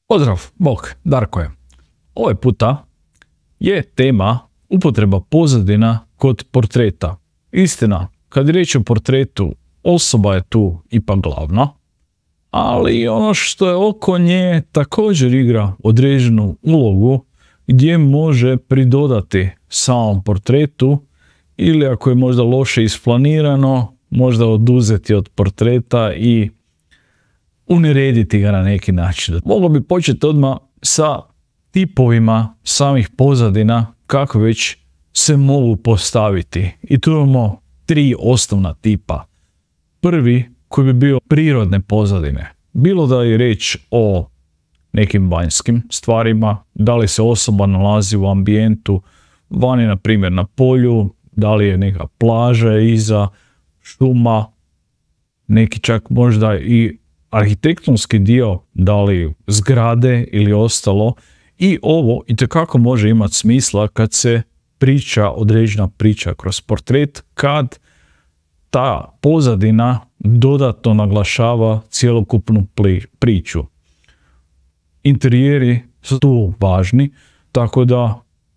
Pozdrav, bok, Darko je. Ovaj puta je tema upotreba pozadina kod portreta. Istina, kad je riječ o portretu, osoba je tu ipak glavna, ali ono što je oko nje također igra određenu ulogu gdje može pridodati samom portretu ili ako je možda loše isplanirano, možda oduzeti od portreta i unerediti ga na neki način. Moglo bi početi odmah sa tipovima samih pozadina kako već se mogu postaviti. I tu imamo tri osnovna tipa. Prvi koji bi bio prirodne pozadine. Bilo da je riječ o nekim vanjskim stvarima, da li se osoba nalazi u ambijentu, vani na primjer na polju, da li je neka plaža iza, šuma, neki čak možda i arhitektonski dio, da li zgrade ili ostalo. I ovo itekako može imati smisla kad se priča, određena priča kroz portret, kad ta pozadina dodatno naglašava cjelokupnu priču. Interijeri su tu važni, tako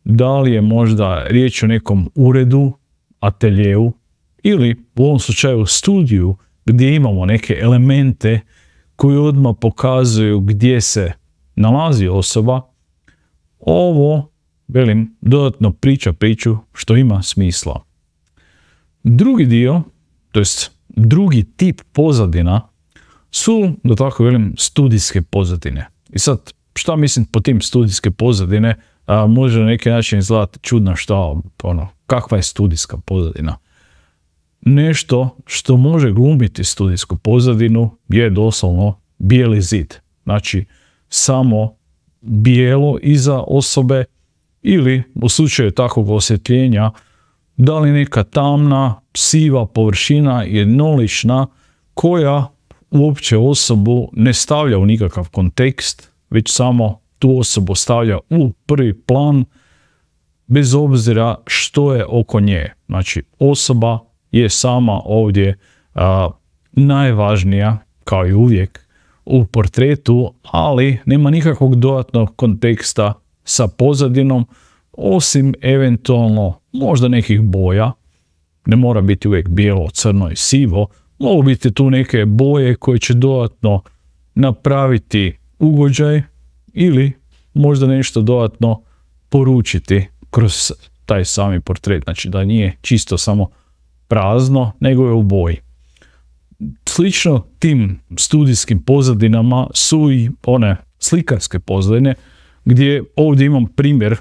da li je možda riječ o nekom uredu, ateljeu ili u ovom slučaju studiju gdje imamo neke elemente koji odmah pokazuju gdje se nalazi osoba, ovo, dodatno priča priču što ima smisla. Drugi dio, to jest drugi tip pozadina su, da tako studijske pozadine. I sad, šta mislim po tim studijske pozadine? Može na neki način izgledati čudno kakva je studijska pozadina. Nešto što može glumiti studijsku pozadinu je doslovno bijeli zid. Znači, samo bijelo iza osobe ili u slučaju takvog osvjetljenja da li neka tamna, siva površina jednolična koja uopće osobu ne stavlja u nikakav kontekst, već samo tu osobu stavlja u prvi plan bez obzira što je oko nje. Znači, osoba je sama ovdje najvažnija, kao i uvijek, u portretu, ali nema nikakvog dodatnog konteksta sa pozadinom, osim eventualno možda nekih boja. Ne mora biti uvijek bijelo, crno i sivo, mogu biti tu neke boje koje će dodatno napraviti ugođaj ili možda nešto dodatno poručiti kroz taj sami portret. Znači da nije čisto samo prazno, nego je u boji. Slično tim studijskim pozadinama su i one slikarske pozadine, gdje ovdje imam primjer,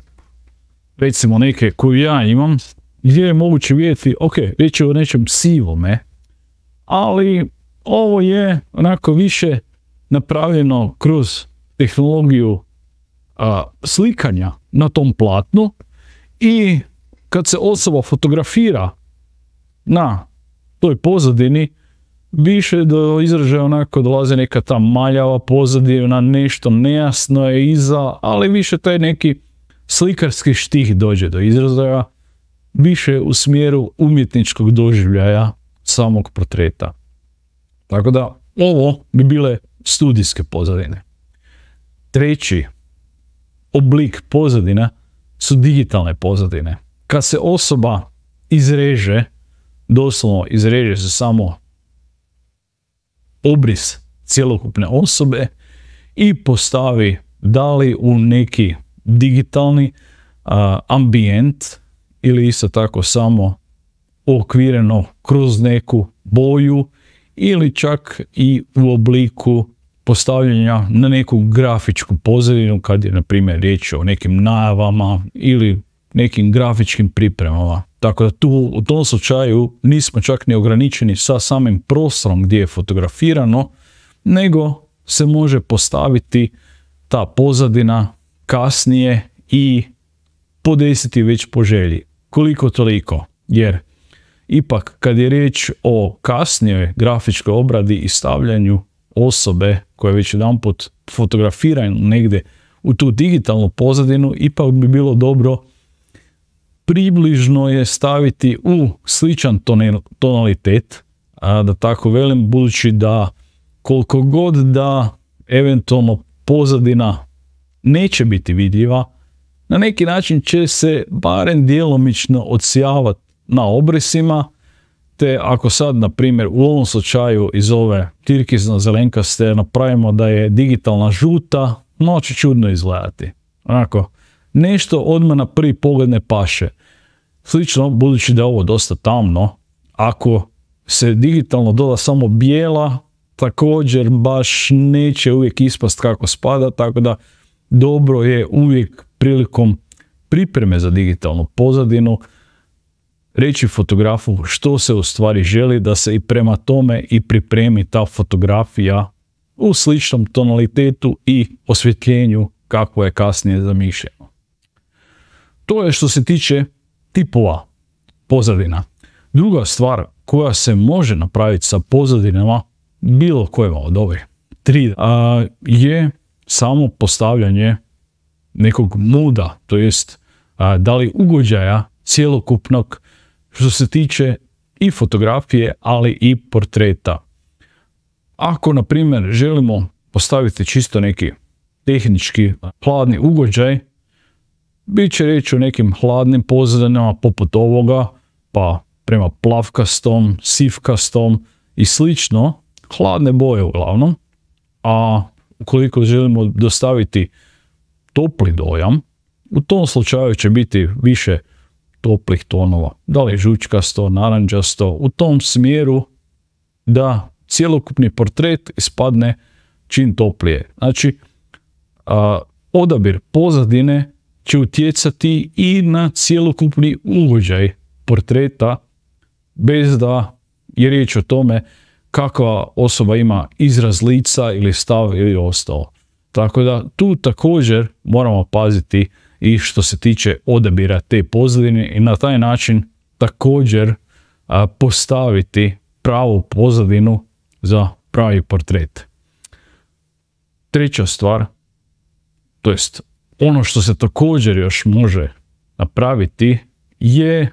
recimo neke koju ja imam, gdje je moguće vidjeti, riječ je o nečem sivome, ali ovo je onako više napravljeno kroz tehnologiju slikanja na tom platnu i kad se osoba fotografira na toj pozadini, više do izražaja onako dolazi neka ta maljava pozadina, nešto nejasno je iza, ali više taj neki slikarski štih dođe do izražaja, više u smjeru umjetničkog doživljaja samog portreta. Tako da ovo bi bile studijske pozadine. Treći oblik pozadina su digitalne pozadine. Kad se osoba izreže, doslovno izreže se samo obris cjelokupne osobe i postavi da li u neki digitalni ambijent ili isto tako samo uokvireno kroz neku boju ili čak i u obliku postavljanja na neku grafičku pozadinu kad je na primjer riječ o nekim najavama ili nekim grafičkim pripremama. Tako da tu u tom slučaju nismo čak ni ograničeni sa samim prostorom gdje je fotografirano, nego se može postaviti ta pozadina kasnije i podesiti već po želji. Koliko toliko, jer ipak kad je riječ o kasnijoj grafičkoj obradi i stavljanju osobe koja već jedanput fotografira negdje u tu digitalnu pozadinu, ipak bi bilo dobro približno je staviti u sličan tonalitet, da tako velim, budući da koliko god da eventualno pozadina neće biti vidljiva, na neki način će se barem djelomično odsijavati na obrisima, te ako sad, na primjer, u ovom slučaju iz ove tirkizno-zelenkaste napravimo da je digitalna žuta, će čudno izgledati. Onako, nešto odmah na prvi pogled ne paše. Slično, budući da je ovo dosta tamno, ako se digitalno doda samo bijela, također baš neće uvijek ispast kako spada, tako da dobro je uvijek prilikom pripreme za digitalnu pozadinu reći fotografu što se u stvari želi, da se i prema tome i pripremi ta fotografija u sličnom tonalitetu i osvjetljenju kako je kasnije zamišljeno. To je što se tiče tipova pozadina. Druga stvar koja se može napraviti sa pozadinama, bilo kojima od ovih 3, je samo postavljanje nekog mooda, to jest da li ugođaja cjelokupnog što se tiče i fotografije, ali i portreta. Ako, na primjer, želimo postaviti čisto neki tehnički hladni ugođaj, bit će riječ o nekim hladnim pozadinama poput ovoga, pa prema plavkastom, sivkastom i slično, hladne boje uglavnom. A ukoliko želimo dostaviti topli dojam, u tom slučaju će biti više toplih tonova, da li žučkasto, narančasto, u tom smjeru da cjelokupni portret ispadne čim toplije. Znači, odabir pozadine će utjecati i na cjelokupni ugođaj portreta, bez da je riječ o tome kakva osoba ima izraz lica ili stav ili ostalo. Tako da tu također moramo paziti i što se tiče odabira te pozadine i na taj način također postaviti pravu pozadinu za pravi portret. Treća stvar, to jest ono što se također još može napraviti, je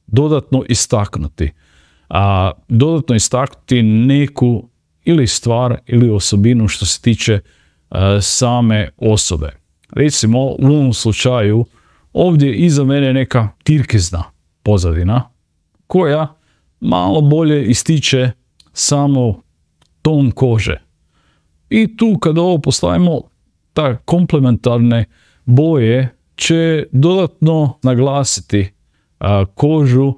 dodatno istaknuti. Dodatno istaknuti neku ili stvar ili osobinu što se tiče same osobe. Recimo, u ovom slučaju ovdje iza mene neka tirkizna pozadina koja malo bolje ističe samo ton kože. I tu kada ovo postavimo, ta komplementarne boje će dodatno naglasiti kožu,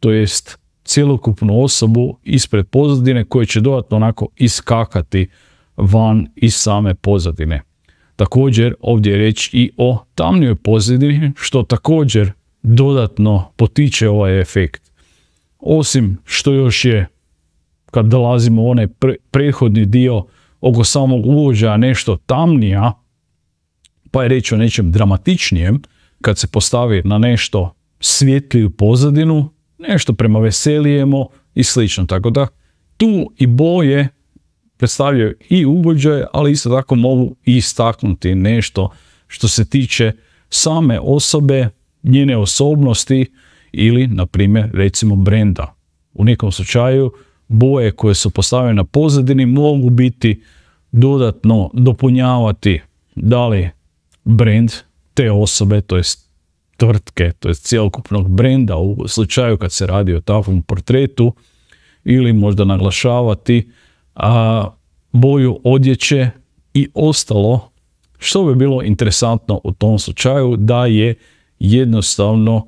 to jest cjelokupnu osobu ispred pozadine, koje će dodatno onako iskakati van iz same pozadine. Također ovdje je riječ i o tamnijoj pozadini, što također dodatno potiče ovaj efekt. Osim što još je, kad dolazimo u onaj prethodni dio oko samog uvođaja, nešto tamnija, pa je riječ o nečem dramatičnijem, kad se postavi na nešto svjetliju pozadinu, nešto prema veselijemo i slično. Tako da tu i boje predstavljaju i ugođaj, ali isto tako mogu i istaknuti nešto što se tiče same osobe, njene osobnosti ili, na primjer, recimo brenda. U nekom slučaju boje koje su postavljene na pozadini mogu biti dodatno dopunjavati da li brand te osobe, to jest tvrtke, to jest cjelokupnog brenda u slučaju kad se radi o takvom portretu, ili možda naglašavati boju odjeće i ostalo, što bi bilo interesantno u tom slučaju, da je jednostavno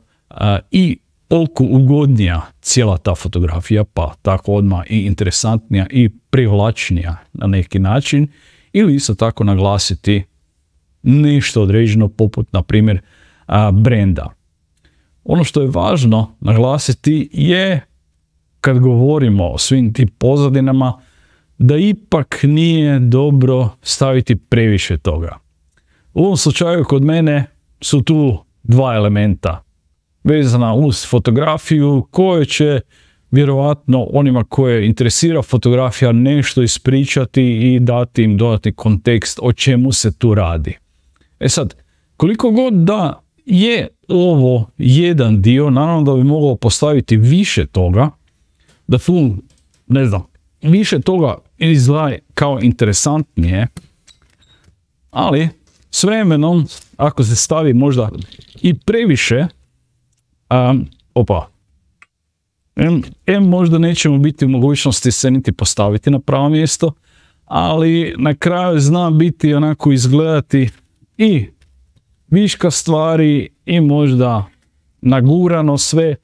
i oku ugodnija cijela ta fotografija, pa tako odmah i interesantnija i privlačnija na neki način, ili isto tako naglasiti nešto određeno poput, na primjer, brenda. Ono što je važno naglasiti je, kad govorimo o svim tim pozadinama, da ipak nije dobro staviti previše toga. U ovom slučaju kod mene su tu dva elementa vezana uz fotografiju, koje će vjerovatno onima koje interesira fotografija nešto ispričati i dati im dodatni kontekst o čemu se tu radi. E sad, koliko god da je ovo jedan dio, naravno da bi moglo postaviti više toga, da tu, ne znam, više toga izgleda kao interesantnije, Ali s vremenom, ako se stavi možda i previše, možda nećemo biti u mogućnosti se niti postaviti na pravo mjesto, ali na kraju zna biti onako izgledati i viška stvari i možda nagurano sve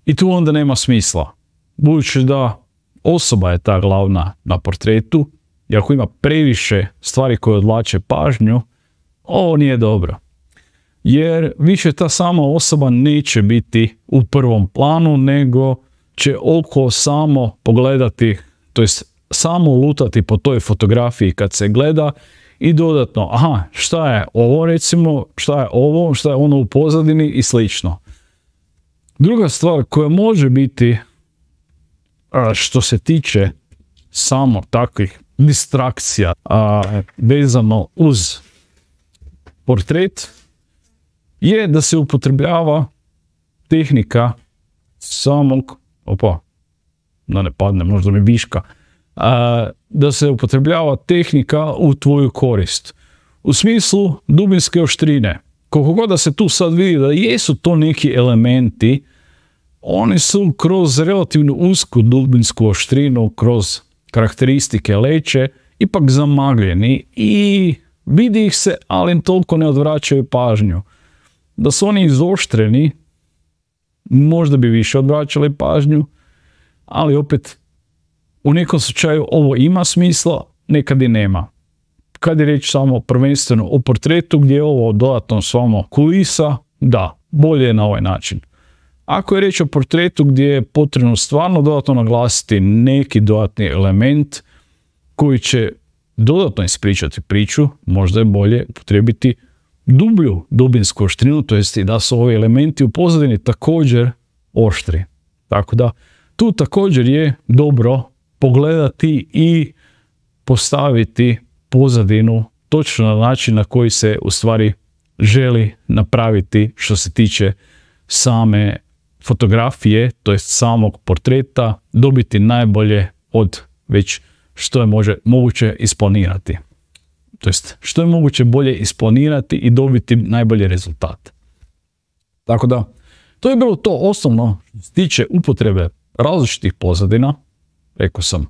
i tu onda nema smisla. Budući da osoba je ta glavna na portretu i ako ima previše stvari koje odvlače pažnju, ovo nije dobro. Jer više ta sama osoba neće biti u prvom planu, nego će oko samo pogledati, to jest samo lutati po toj fotografiji kad se gleda i dodatno, šta je ovo recimo, šta je ono u pozadini i slično. Druga stvar koja može biti, što se tiče samo takvih distrakcija vezano uz portret, je da se upotrebljava tehnika samog, da ne padne, možda mi viška, da se upotrebljava tehnika u tvoju korist. U smislu dubinske oštrine. Koliko god da se tu sad vidi da jesu to neki elementi, oni su kroz relativno usku dubinsku oštrinu, kroz karakteristike leće, ipak zamagljeni i vidi ih se, ali toliko ne odvraćaju pažnju. Da su oni izoštreni, možda bi više odvraćali pažnju, ali opet u nekom slučaju ovo ima smisla, nekad i nema. Kad je reč samo prvenstveno o portretu gdje je ovo dodatno samo kulisa, da, bolje je na ovaj način. Ako je reč o portretu gdje je potrebno stvarno dodatno naglasiti neki dodatni element koji će dodatno ispričati priču, možda je bolje upotrijebiti dublju dubinsku oštrinu, to jest i da su ovi elementi u pozadini također oštri. Tako da tu također je dobro pogledati i postaviti pozadinu točno na način na koji se u stvari želi napraviti što se tiče same fotografije, to jest samog portreta, dobiti najbolje od već što je moguće isplanirati. To jest što je moguće bolje isplanirati i dobiti najbolje rezultate. Tako da, to je bilo to osnovno što se tiče upotrebe različitih pozadina. Rekao sam,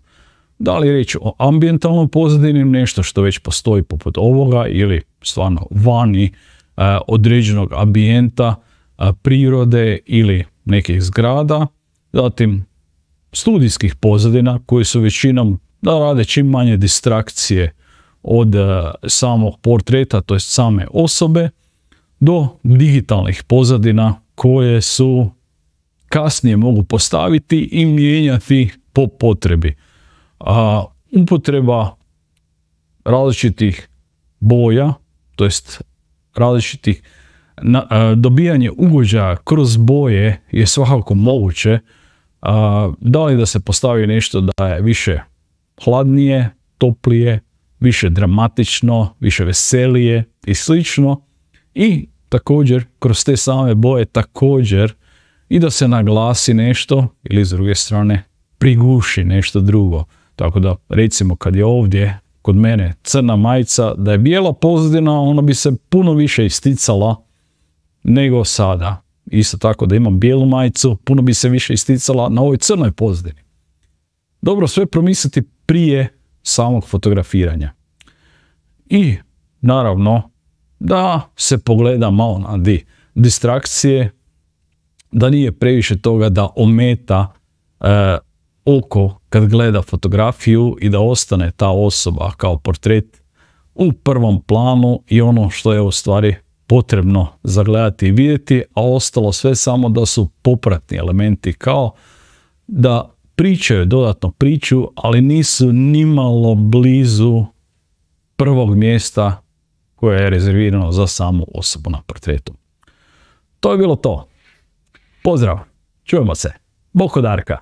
da li je riječ o ambijentalnom pozadini, nešto što već postoji poput ovoga, ili stvarno vani određenog ambijenta, prirode ili nekih zgrada, zatim studijskih pozadina koji su većinom da rade čim manje distrakcije od samog portreta, to jest same osobe, do digitalnih pozadina koje su kasnije mogu postaviti i mijenjati po potrebi. Upotreba različitih boja, to jest različitih dobijanje ugođaja kroz boje je svakako moguće. Da li da se postavi nešto da je više hladnije, toplije, više dramatično, više veselije i slično. I također kroz te same boje također i da se naglasi nešto ili s druge strane priguši nešto drugo. Tako da recimo kad je ovdje kod mene crna majica, da je bijela pozadina, ona bi se puno više isticala nego sada. Isto tako da imam bijelu majicu, puno bi se više isticala na ovoj crnoj pozadini. Dobro sve promisliti prije samog fotografiranja. I naravno da se pogleda malo na distrakcije, da nije previše toga da ometa oko kad gleda fotografiju i da ostane ta osoba kao portret u prvom planu i ono što je u stvari potrebno zagledati i vidjeti, a ostalo sve samo da su popratni elementi, kao da pričaju dodatno priču, ali nisu nimalo blizu prvog mjesta koje je rezervirano za samu osobu na portretu. To je bilo to. Pozdrav, čujemo se. Bog od Darka.